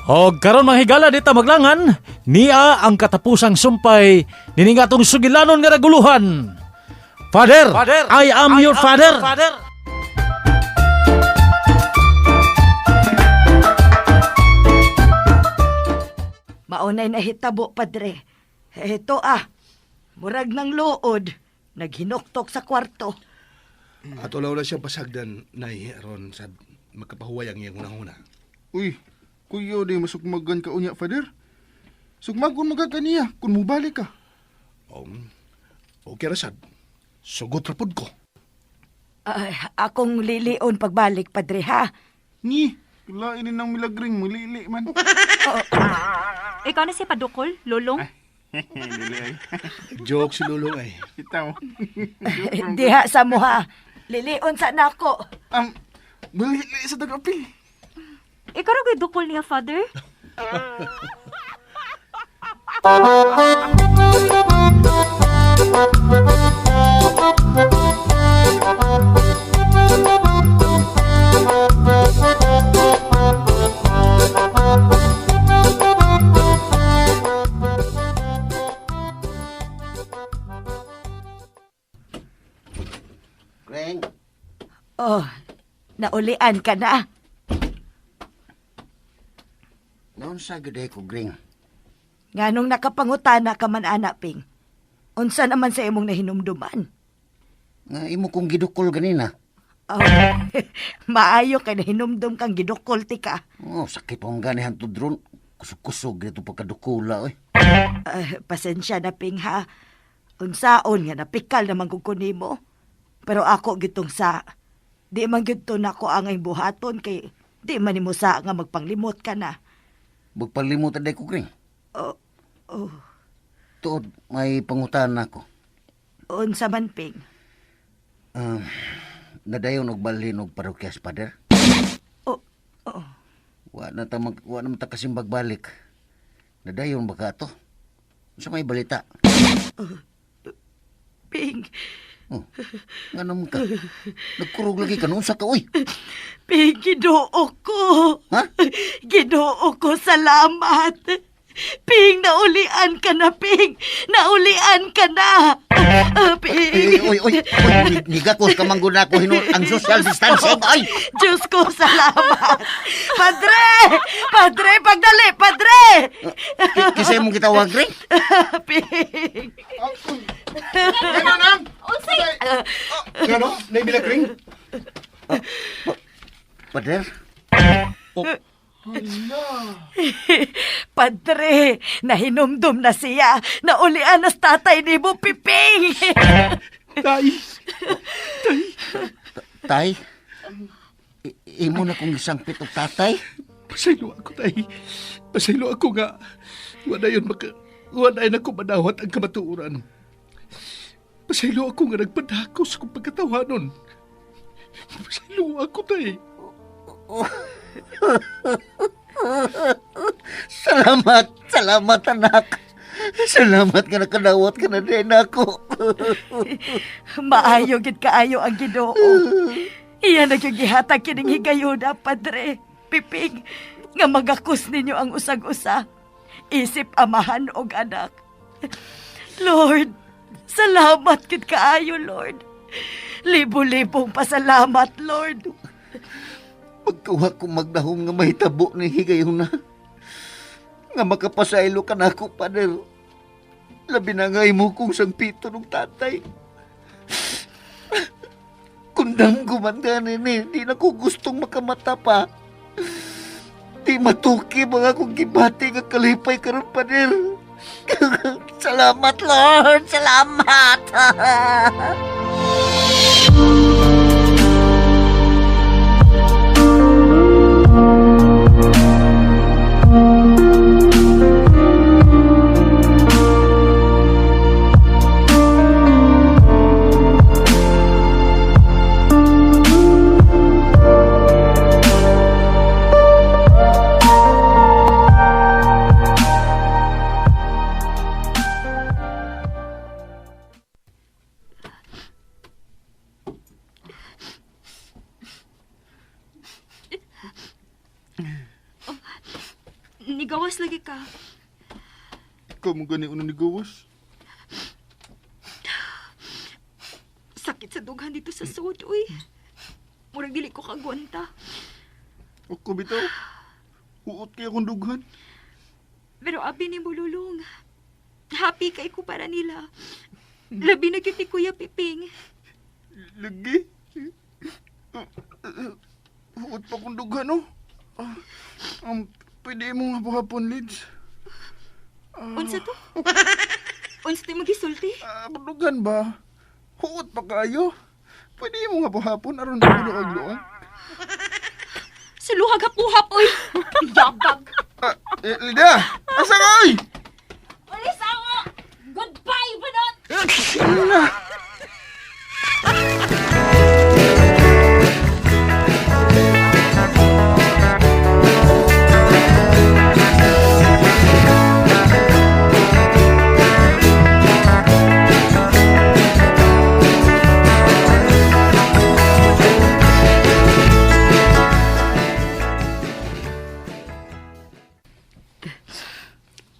O karon mga higala dita maglangan, niya ang katapusang sumpay niningatong sugilanon nga naguluhan. Father, I am your father. Maunay na hitabo, Padre. Ito murag ng luod, naghinuktok sa kwarto. Ato law na siya pasagdan, nay, aron sa magkapahuway ang iyang unang-una. Uy, kuyo di masukmagan ka unya, Father. Sukmagon magaganiya kung mubalik ka. Okay, Rasad. Sugot rapod ko. Akong lilion pagbalik, Padre, ha? Ni, lainin ng milagring mulili man. Ikaw na si Padukol, Lulong? Lili ay. Joke si Lulong ay. Itaw. Diha sa mo, ha? Lilion sa nako. Mulili sa dagapi. Ikaw na kay Dukol niya, Father? Greng, Naulian ka na. noon sa gaday ko, Greng. Nganong nakapangutana ka man, anak, Ping. Unsa naman sa imong nahinumduman? Nga imo kong gidukol ganina. Maayo kay nahinumdum kang gidukol ti ka. Sakit pang ganihan to drone. Kusog-kusog dito pagkadukula, oy. Pasensya na, Ping, ha? Unsaon nga napikal naman kung kunimo. Pero ako gitong sa... Di man gito na ko angay buhaton kay di man nimo sa nga magpanglimot ka na. Magpalimutan day ko, Greng. Tuod, may pangutan ako. Unsa man, Ping? Nadayon og balhin og parokyas, Father. Wa na ta kasimbag balik. Nadayon ba ka to? Sa may balita. Ping, Nga naman ka. Nagkurog lagi ka noon sa ka, uy. Ping, ginoo ko. Ha? Ginoo ko, salamat. Ping, naulian ka na, Ping. Naulian ka na. Ping. Uy, nigakos ka mangguna ko ang social distancing, ay! Diyos ko, salamat. Padre! Padre, pagdali, Padre! Kisay mong kitawag, Greng? Ping. Ano nang? Unsay? Ano? Nay milagring? Father? Padre, nahinumdum na siya. Naulian na sa tatay ni mo, Piping. Tay, Tay? Imo na kong isang pitong tatay? pasaylo ako, tay. Pasaylo ako nga. Wala yun ako manawat ang kamatuuran. Pasaylo ako nga nagpadakos kung pagkatawanon. Pasaylo ako, tay. Salamat anak. Salamat ka nakadawat ka na din ako. Maayo gid kaayo ang Ginoo. Iya nagyugihatag kining higayuda, Padre. Piping, nga magakos ninyo ang usag-usa. Isip amahan og anak. Lord, salamat gid kaayo, Lord. Libo-libong pasalamat, Lord. Pagkuha ko magdahom nga mahitabo ni higayon na. Nga makapasaylo ka na ako, Father. Labi na nga mo kong sangpito ng tatay. Kundang gumandanin di na ko gustong makamata pa. Di matuki mga kong gibati nga kalipay karon, Father. Salamat, Lord! Salamat! Nigawas lagi ka. Ikaw mo gani unang nigawas. Sakit sa dughan dito sa sud, uy. Murag dili ko kagwanta. Ako bitaw. Huot kaya akong dughan. Pero abi ni Mululong. Happy kay ko para nila. Labi na gyud ni Kuya Piping. Lagi. Huot pa akong dughan, oh. Pwede mo nga hapon, Lids. Unsa to? Unsa ti magisulti? Dughan ba? Huot pa kayo. Pwede mo nga hapon aron na luag-luag. Suluhag hapuhap, uy. Yabag. Lida! Asa ka, oy? Ulis ako! Goodbye, Bunot!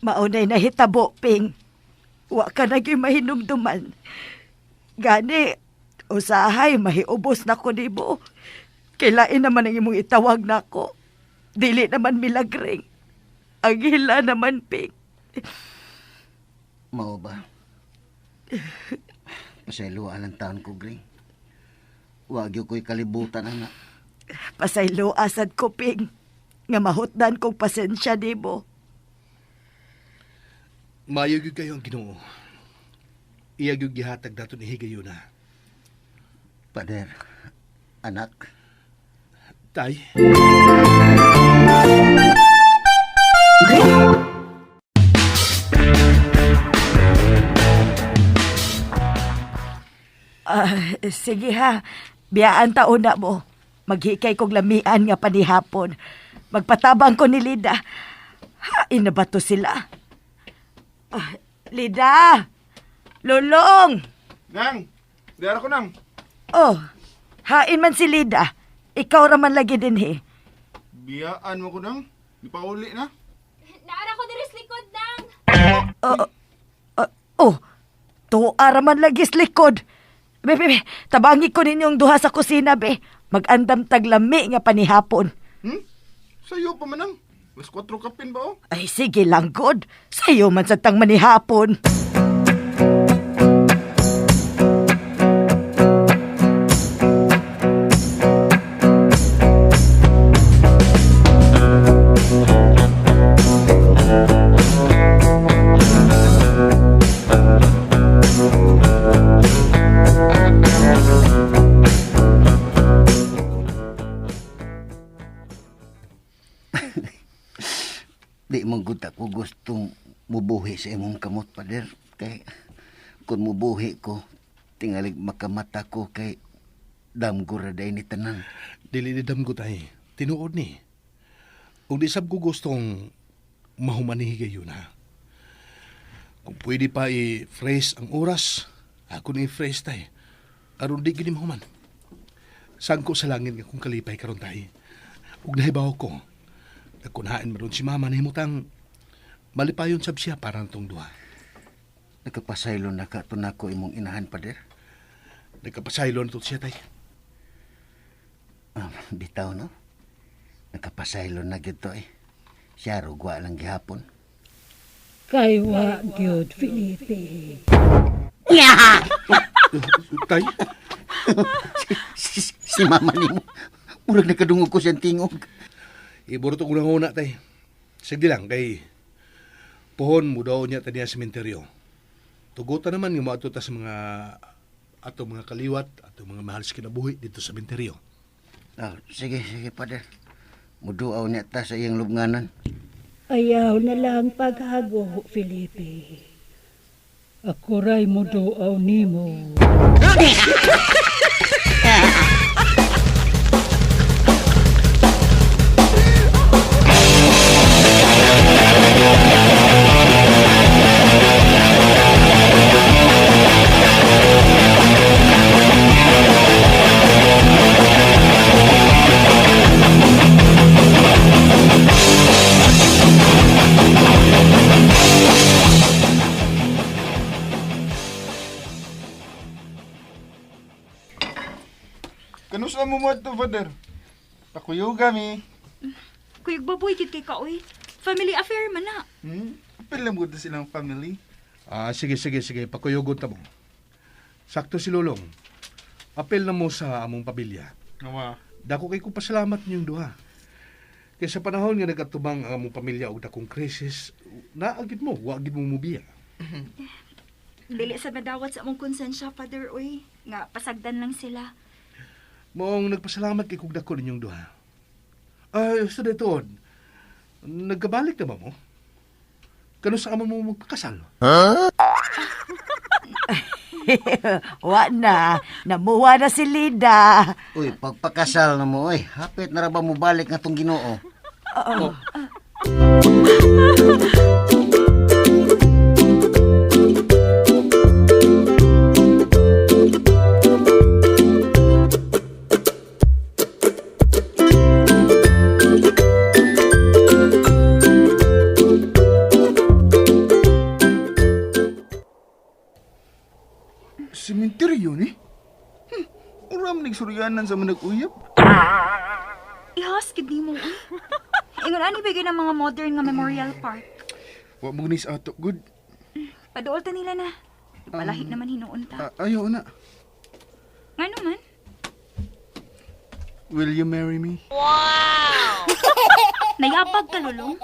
Maunay na hitabo, Ping. Wa ka na gyud mahinumduman. Gani, usahay mahiubos na ko nimo. Kailain naman ang imong itawag nako. Dili naman milagring. Ang hila naman, Ping. Mao ba? Pasayloan ang taon ko, Gring. Wag yung ko'y kalibutan, anak. Pasaylo asad ko, Ping. Nga mahutdan kong pasensya nimo. Mayo gyud kayo ang Ginoo. Iya gyud gihatag dato ni Higayuna. Pader, anak. Tay. Sige ha, biyaan taon na mo. Maghikay kong lamian nga panihapon. Magpatabang ko ni Lida. Hain na ba to sila? Lida! Lulong! Nang! Dara ko, Nang. Oh, hain man si Lida. Ikaw raman lagi din he. Biyaan mo ko, Nang. Di pa uli na. Naara ko diri sa likod nang. Tuwa raman lagi sa likod. Be, tabangi ko ninyong duha sa kusina, be. Mag-andam taglami nga panihapon. Sa'yo pa man, Nang. Mas 4 kapin ba, oh? Ay, sige lang, God. Sa'yo man sa tang manihapon. Di mong gud ako gustong mubuhi sa imong kamot, Pader. Kay kung mubuhi ko, tingalig makamata ko kay damguraday ni tanan. Dili ni damgo tay. Tinuod ni. Ug di sab ko gustong mahuman ni Higayuna. Kung pwede pa i-phrase ang oras, ako ni i-phrase tay. Aron di gini mahuman. Sangko sa langit nga kung kalipay karon tay. Ug nahibaw ko. Nagkunhaan maron si mama na himutang malipayon sab siya para natong duha. Nagkapasaylo na ka to nako imong inahan, Pader. Nagkapasaylo na to siya tay. Bitaw, no? Nagkapasaylo na gyud to eh. Siya rugwa lang gihapon. Kay wa gyud Felipe. Tay, Si mama nimo. Murag nakadungog ko siyang tingog. iborto ko lang una tay. Sige lang kay pohon mo daw niya taniya sa sementeryo. Tugutan naman yung mga sa mga ato mga kaliwat, ato mga mahal sa kinabuhi dito sa sementeryo. Sige, Pader. Muduaw niya ta sa iyang lubnganan. Ayaw na lang paghago, Felipe. Ako ray mo doaw nimo. Kanus mo mo ito, Father? Pakuyuga mi. Kuyog baboy gid kay ka, oy. Family affair man na. Apil lang mo silang family. Sige. Pakuyugot na mo. Sakto si Lulong. Apel na mo sa among pamilya. Nga. Dako kay ko pasalamat niyong duha. Kaya sa panahon nga nagatubang ang among pamilya og dakong krisis, naagid mo, wagid mo mubiya. Dili sa nadawat sa among konsensya, Father, oy. Nga pasagdan lang sila. Moong nagpasalamat kay kog dako ninyong duha. Sa detood, nagkabalik na ba mo? Kano sa amo mo magpakasal? Wa na, namuha na si Lida. Uy, pagpakasal na mo, hapit na ra ba mo balik nga tong Ginoo? Sementeryo ni? Uram nagsuryanan sa manag-uyap. Ihas gid nimo, oy. Ingon ani bigay ng mga modern nga memorial park. Wa mo nis ato, good. Paduol ta nila na. Ipalahi naman hinuon ta. Ayaw na. Ngano man? Will you marry me? Nayabag ka, Lulong.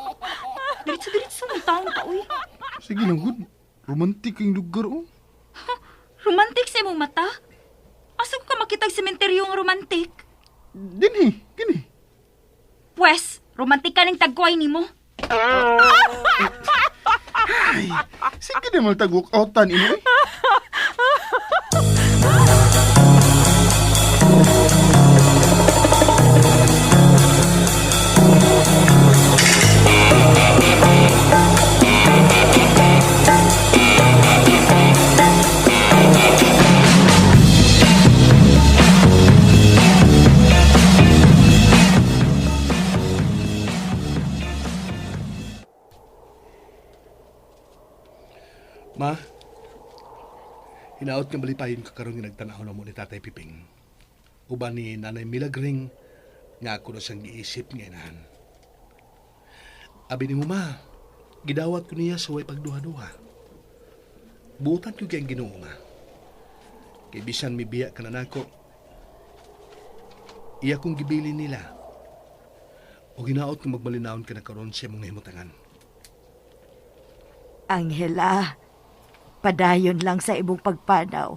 Diretso-diretso ng taon ka, uy. Sige lang, good. Romantic yung lugar, oh. Romantic sa imong mata? Asa ko ka makitag sementeryo nga romantic? Gini. Pwes, romantic ka ng tagway ni mo. Sige naman tag-walk outan, ino, eh. Ma, hinaot nga balipayon ka karon nga nagtanaw na mo ni Tatay Piping. Uban ni Nanay Milagring nga ako na siyang giisip nga inahan. Abi ni mo, ma, gidawat ko niya sa way pagduha-duha. Buutan ko kayang Ginoo, ma. Kay bisan mibiya ka na nako, iya kong gibilin nila. O hinaot nga magmalinawon ka na karon sa mong himutangan. Angela, padayon lang sa imong pagpanaw.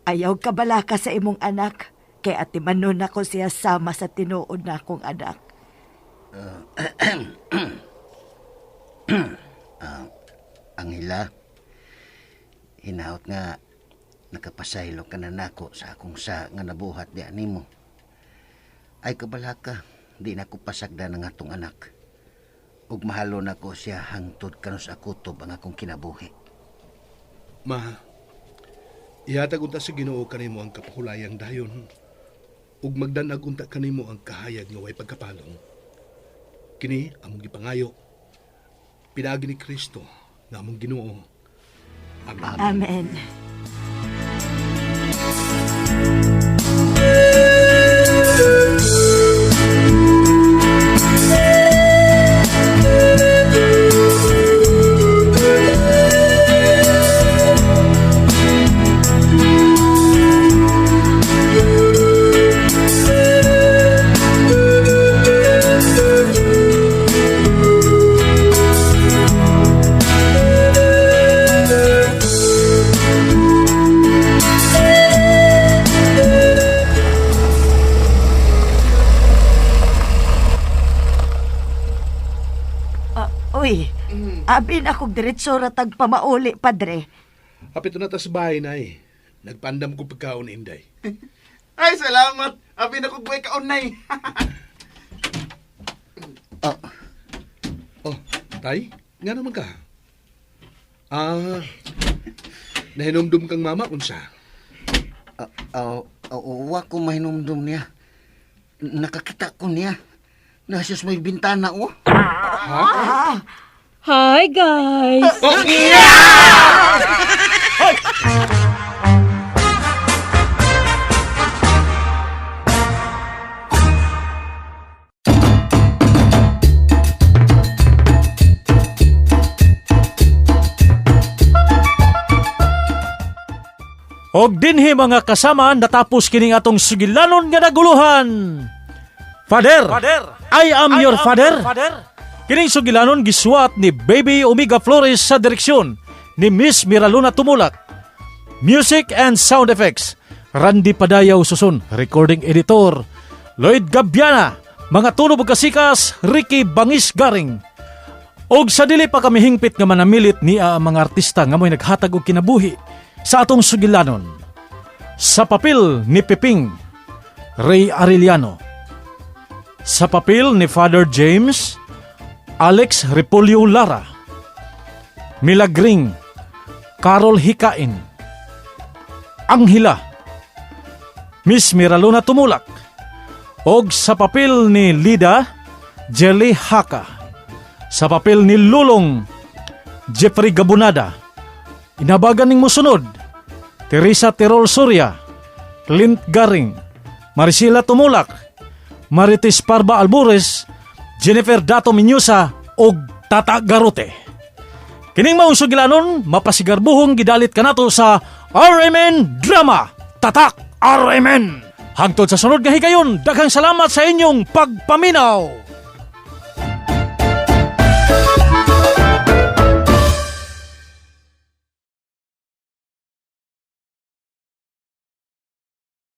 Ayaw ka bala ka sa imong anak, kay atimanon ako siya sama sa tinuod na akong anak. Angela, hinaot nga nakapasaylo ka na nako sa akong sa nga nabuhat di animo. Ay kabala ka, di na ko pasagda ng atong anak. Ug mahalo na ko siya hangtod kanos akutob ang akong kinabuhi. Ma, ihatag unta sa Ginoo kanimo ang kapakulayang dayon ug magdanag unta kanimo ang kahayag nga way pagkapalong. Kini among gipangayo. Pinaagi ni Kristo nga among Ginoo. Amen. Amen. Uy, abin akong diretso ratag pamauli, padre. Hapit na tas bahay na eh. Nagpandam ko pagkaon Inday. Ay, salamat. Abi na ko buhay kaunay. Oh, tay, nga naman ka. Nahinumdum kang mama unsa. Wa ko mahinumdum niya. Nakakita ko niya. Nasa may bintana, oh. Hi, guys! Og dinhi mga kasama natapos kining atong sugilanon nga naguluhan. Father, I am your father. Kining sugilanon gisuwat ni Baby Omega Flores sa direksyon ni Miss Miraluna Tumulak. Music and sound effects, Randy Padayaw Susun. Recording editor, Lloyd Gabiana. Mga tunog ug kasikas, Ricky Bangis Garing. Og sa dili pa kami hingpit nga manamilit niya ang mga artista nga mo'y naghatag og kinabuhi sa atong sugilanon. Sa papel ni Piping, Ray Arellano. Sa papel ni Father James, Alex Repolyo Lara. Milagring, Carol Hikain. Anghila, Miss Miraluna Tumulak. Og sa papel ni Lida, Jelly Haka. Sa papel ni Lulong, Jeffrey Gabunada. Inabagan ning musunod, Teresa Tirol Surya, Clint Garing, Maricela Tumulak, Marites Parba Albures, Jennifer Dato Minyusa, og Tata Garote. Kining maong sugilanon, mapasigarbuhong gidalit kanato sa RMN Drama, Tatak RMN. Hangtod sa sunod nga higayon, daghang salamat sa inyong pagpaminaw.